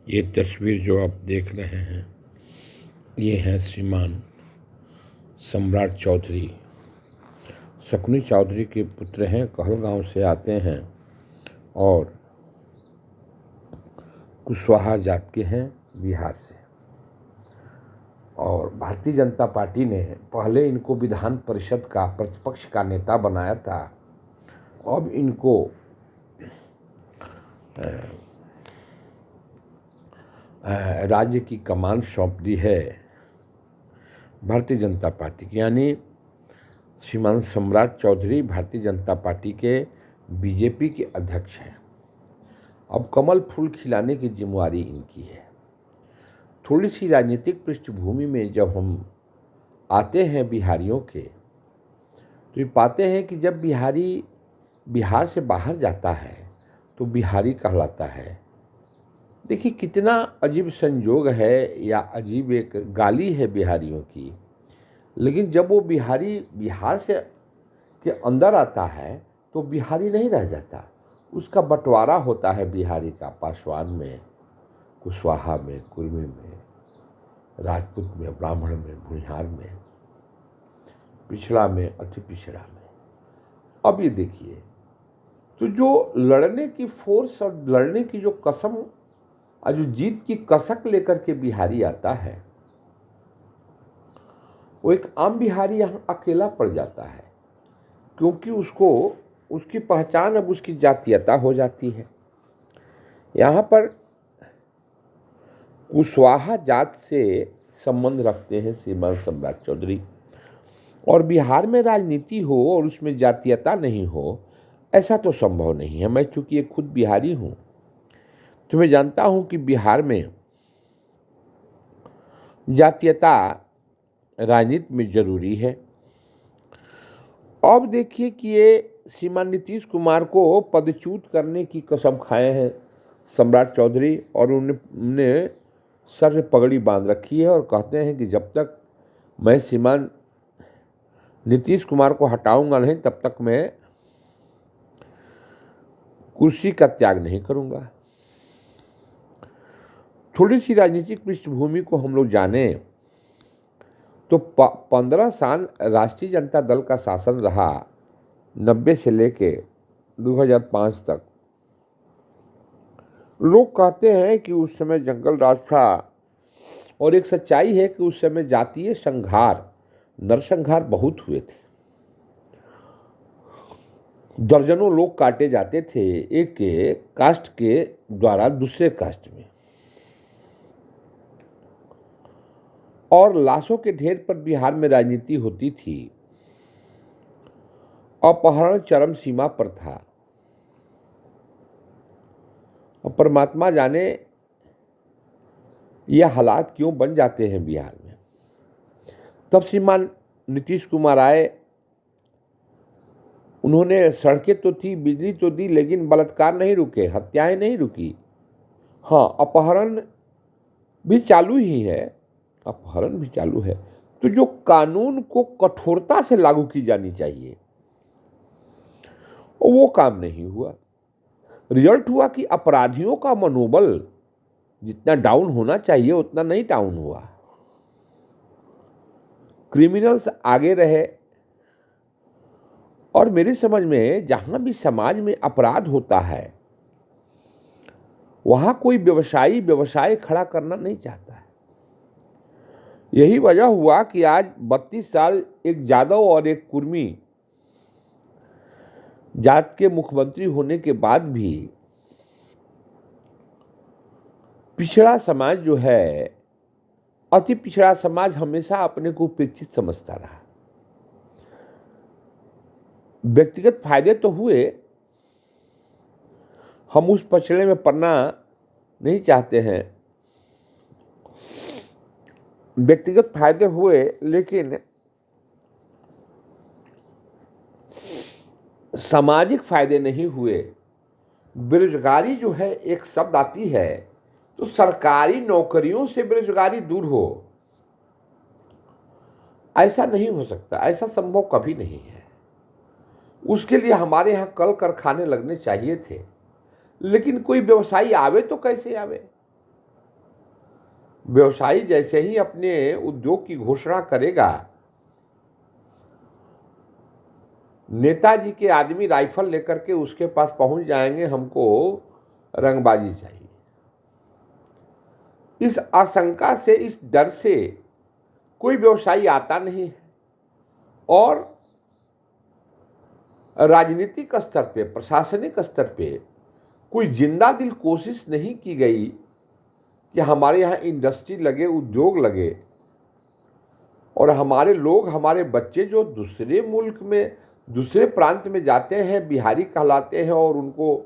ये तस्वीर जो आप देख रहे हैं ये है श्रीमान सम्राट चौधरी। शकुनी चौधरी के पुत्र हैं, कहलगांव से आते हैं और कुशवाहा जात के हैं, बिहार से। और भारतीय जनता पार्टी ने पहले इनको विधान परिषद का प्रतिपक्ष का नेता बनाया था, अब इनको राज्य की कमान सौंप दी है भारतीय जनता पार्टी की। यानी श्रीमान सम्राट चौधरी भारतीय जनता पार्टी के बीजेपी के अध्यक्ष हैं। अब कमल फूल खिलाने की जिम्मेवारी इनकी है। थोड़ी सी राजनीतिक पृष्ठभूमि में जब हम आते हैं बिहारियों के, तो ये पाते हैं कि जब बिहारी बिहार से बाहर जाता है तो बिहारी कहलाता है। देखिए कितना अजीब संजोग है या अजीब एक गाली है बिहारियों की। लेकिन जब वो बिहारी बिहार से के अंदर आता है तो बिहारी नहीं रह जाता, उसका बंटवारा होता है बिहारी का पासवान में, कुशवाहा में, कुर्मी में, राजपूत में, ब्राह्मण में, भूमिहार में, पिछड़ा में, अति पिछड़ा में। अब ये देखिए, तो जो लड़ने की फोर्स और लड़ने की जो कसम और जो जीत की कसक लेकर के बिहारी आता है, वो एक आम बिहारी यहाँ अकेला पड़ जाता है, क्योंकि उसको उसकी पहचान अब उसकी जातीयता हो जाती है। यहाँ पर कुशवाहा जात से संबंध रखते हैं श्रीमान सम्राट चौधरी, और बिहार में राजनीति हो और उसमें जातीयता नहीं हो, ऐसा तो संभव नहीं है। मैं चूंकि एक खुद बिहारी हूँ तो मैं जानता हूँ कि बिहार में जातीयता राजनीति में जरूरी है। अब देखिए कि ये श्रीमान नीतीश कुमार को पदच्युत करने की कसम खाए हैं सम्राट चौधरी, और उन्होंने सर में पगड़ी बांध रखी है और कहते हैं कि जब तक मैं श्रीमान नीतीश कुमार को हटाऊंगा नहीं तब तक मैं कुर्सी का त्याग नहीं करूंगा। थोड़ी सी राजनीतिक पृष्ठभूमि को हम लोग जाने तो 15 साल राष्ट्रीय जनता दल का शासन रहा, 90 से लेके 2005 तक। लोग कहते हैं कि उस समय जंगल राज था, और एक सच्चाई है कि उस समय जातीय संघार, नरसंहार बहुत हुए थे। दर्जनों लोग काटे जाते थे एक के कास्ट के द्वारा दूसरे कास्ट में, और लाशों के ढेर पर बिहार में राजनीति होती थी। अपहरण चरम सीमा पर था, और परमात्मा जाने यह हालात क्यों बन जाते हैं बिहार में। तब श्रीमान नीतीश कुमार आए, उन्होंने सड़कें तो थी, बिजली तो दी, लेकिन बलात्कार नहीं रुके, हत्याएं नहीं रुकी। हाँ, अपहरण भी चालू ही है, अपहरण भी चालू है। तो जो कानून को कठोरता से लागू की जानी चाहिए वो काम नहीं हुआ। रिजल्ट हुआ कि अपराधियों का मनोबल जितना डाउन होना चाहिए उतना नहीं डाउन हुआ। क्रिमिनल्स आगे रहे, और मेरी समझ में जहां भी समाज में अपराध होता है वहां कोई व्यवसाय खड़ा करना नहीं चाहता है। यही वजह हुआ कि आज 32 साल एक यादव और एक कुर्मी जात के मुख्यमंत्री होने के बाद भी पिछड़ा समाज जो है, अति पिछड़ा समाज हमेशा अपने को उपेक्षित समझता रहा। व्यक्तिगत फायदे तो हुए, हम उस पछड़े में पड़ना नहीं चाहते हैं। व्यक्तिगत फायदे हुए, लेकिन सामाजिक फायदे नहीं हुए। बेरोजगारी जो है, एक शब्द आती है तो सरकारी नौकरियों से बेरोजगारी दूर हो, ऐसा नहीं हो सकता, ऐसा संभव कभी नहीं है। उसके लिए हमारे यहाँ कल कारखाने लगने चाहिए थे, लेकिन कोई व्यवसायी आवे तो कैसे आवे। व्यवसायी जैसे ही अपने उद्योग की घोषणा करेगा, नेताजी के आदमी राइफल लेकर के उसके पास पहुंच जाएंगे, हमको रंगबाजी चाहिए। इस आशंका से, इस डर से कोई व्यवसायी आता नहीं है और राजनीतिक स्तर पे, प्रशासनिक स्तर पे कोई जिंदा दिल कोशिश नहीं की गई कि हमारे यहाँ इंडस्ट्री लगे, उद्योग लगे और हमारे लोग, हमारे बच्चे जो दूसरे मुल्क में, दूसरे प्रांत में जाते हैं, बिहारी कहलाते हैं और उनको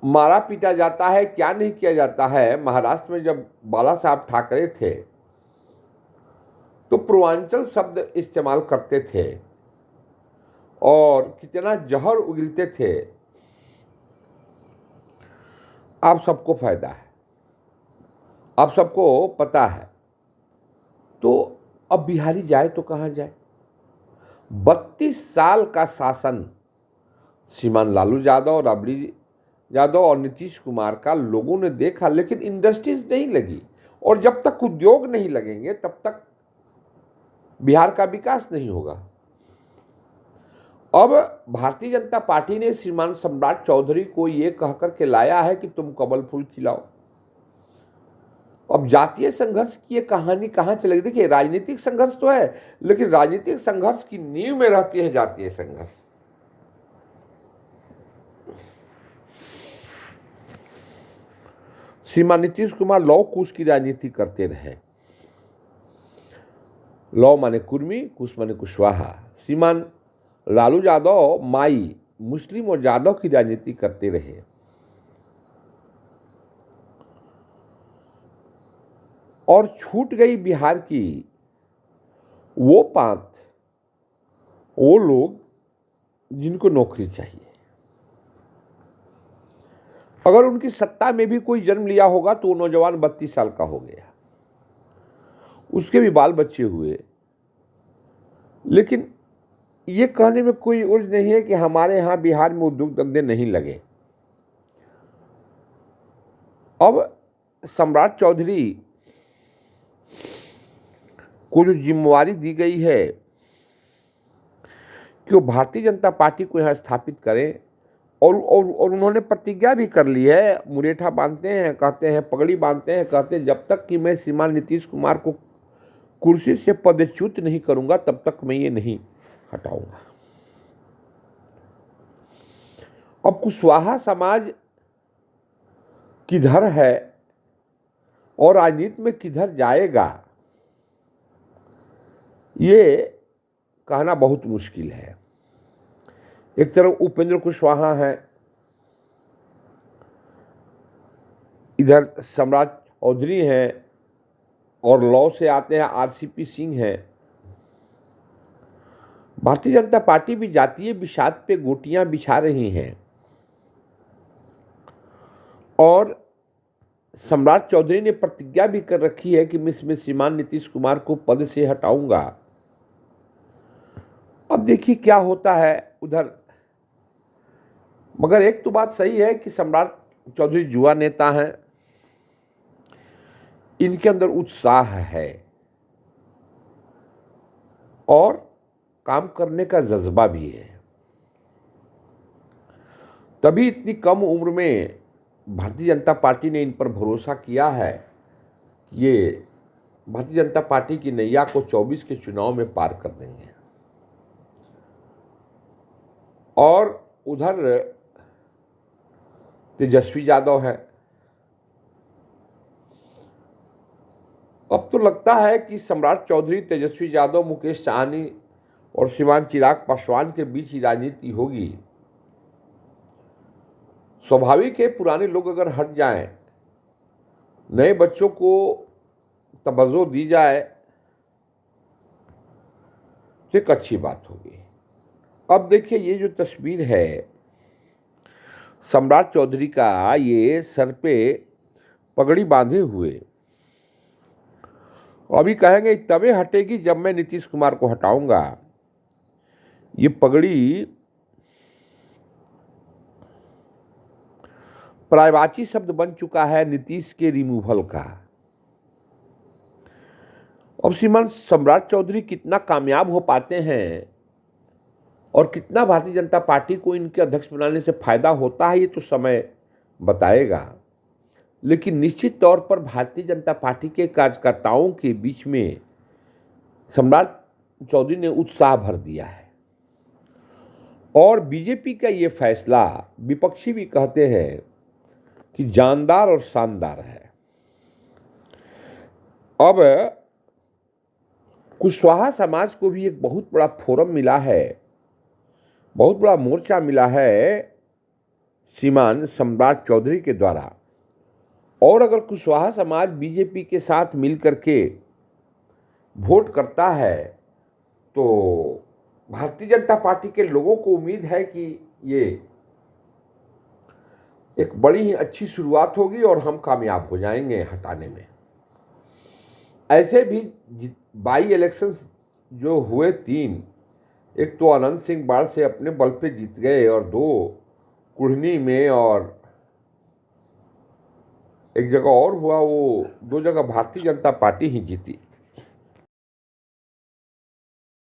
मारा पीटा जाता है, क्या नहीं किया जाता है। महाराष्ट्र में जब बाला साहब ठाकरे थे तो पूर्वांचल शब्द इस्तेमाल करते थे और कितना जहर उगलते थे, आप सबको फायदा है, आप सबको पता है। तो अब बिहारी जाए तो कहाँ जाए? 32 साल का शासन श्रीमान लालू यादव, राबड़ी यादव और नीतीश कुमार का लोगों ने देखा, लेकिन इंडस्ट्रीज नहीं लगी और जब तक उद्योग नहीं लगेंगे तब तक बिहार का विकास नहीं होगा। अब भारतीय जनता पार्टी ने श्रीमान सम्राट चौधरी को ये कहकर के लाया है कि तुम कमल फूल खिलाओ। अब जातीय संघर्ष की ये कहानी कहां चलेगी? देखिए, राजनीतिक संघर्ष तो है, लेकिन राजनीतिक संघर्ष की नींव में रहती है जातीय संघर्ष। श्रीमान नीतीश कुमार लौ कुश की राजनीति करते रहे। लौ माने कुर्मी, कुश माने कुशवाहा। श्रीमान लालू यादव माई, मुस्लिम और यादव की राजनीति करते रहे। और छूट गई बिहार की वो पांत, वो लोग जिनको नौकरी चाहिए। अगर उनकी सत्ता में भी कोई जन्म लिया होगा तो वो नौजवान 32 साल का हो गया, उसके भी बाल बच्चे हुए, लेकिन ये कहने में कोई उर्ज नहीं है कि हमारे यहाँ बिहार में उद्योग धंधे नहीं लगे। अब सम्राट चौधरी को जो जिम्मेवारी दी गई है कि वो भारतीय जनता पार्टी को यहाँ स्थापित करें, और उन्होंने प्रतिज्ञा भी कर ली है। मुरेठा बांधते हैं, कहते हैं, पगड़ी बांधते हैं, कहते हैं जब तक कि मैं श्रीमान नीतीश कुमार को कुर्सी से पदच्युत नहीं करूंगा तब तक मैं ये नहीं हटाऊंगा। अब कुशवाहा समाज किधर है और राजनीति में किधर जाएगा, ये कहना बहुत मुश्किल है। एक तरफ उपेंद्र कुशवाहा है, इधर सम्राट चौधरी हैं और लौ से आते हैं आरसीपी सिंह हैं। भारतीय जनता पार्टी भी जातीय विषाद पे गोटियां बिछा रही हैं और सम्राट चौधरी ने प्रतिज्ञा भी कर रखी है कि मैं श्रीमान नीतीश कुमार को पद से हटाऊंगा। अब देखिए क्या होता है उधर। मगर एक तो बात सही है कि सम्राट चौधरी युवा नेता हैं, इनके अंदर उत्साह है और काम करने का जज्बा भी है। तभी इतनी कम उम्र में भारतीय जनता पार्टी ने इन पर भरोसा किया है कि ये भारतीय जनता पार्टी की नैया को 24 के चुनाव में पार कर देंगे। और उधर तेजस्वी यादव है। अब तो लगता है कि सम्राट चौधरी, तेजस्वी यादव, मुकेश सहनी और श्रीमान चिराग पासवान के बीच ही राजनीति होगी। स्वाभाविक है, पुराने लोग अगर हट जाएं, नए बच्चों को तवज्जो दी जाए तो एक अच्छी बात होगी। अब देखिए, ये जो तस्वीर है सम्राट चौधरी का, ये सर पे पगड़ी बांधे हुए, अभी कहेंगे तबे हटेगी जब मैं नीतीश कुमार को हटाऊंगा। ये पगड़ी पर्यायवाची शब्द बन चुका है नीतीश के रिमूवल का। अब श्रीमान सम्राट चौधरी कितना कामयाब हो पाते हैं और कितना भारतीय जनता पार्टी को इनके अध्यक्ष बनाने से फायदा होता है, ये तो समय बताएगा। लेकिन निश्चित तौर पर भारतीय जनता पार्टी के कार्यकर्ताओं के बीच में सम्राट चौधरी ने उत्साह भर दिया है और बीजेपी का ये फैसला विपक्षी भी कहते हैं कि जानदार और शानदार है। अब कुशवाहा समाज को भी एक बहुत बड़ा फोरम मिला है, बहुत बड़ा मोर्चा मिला है श्रीमान सम्राट चौधरी के द्वारा। और अगर कुशवाहा समाज बीजेपी के साथ मिलकर के वोट करता है तो भारतीय जनता पार्टी के लोगों को उम्मीद है कि ये एक बड़ी ही अच्छी शुरुआत होगी और हम कामयाब हो जाएंगे हटाने में। ऐसे भी बाई इलेक्शंस जो हुए 3, एक तो अनंत सिंह बाढ़ से अपने बल पे जीत गए और 2 कुढ़नी में और एक जगह और हुआ, वो 2 जगह भारतीय जनता पार्टी ही जीती।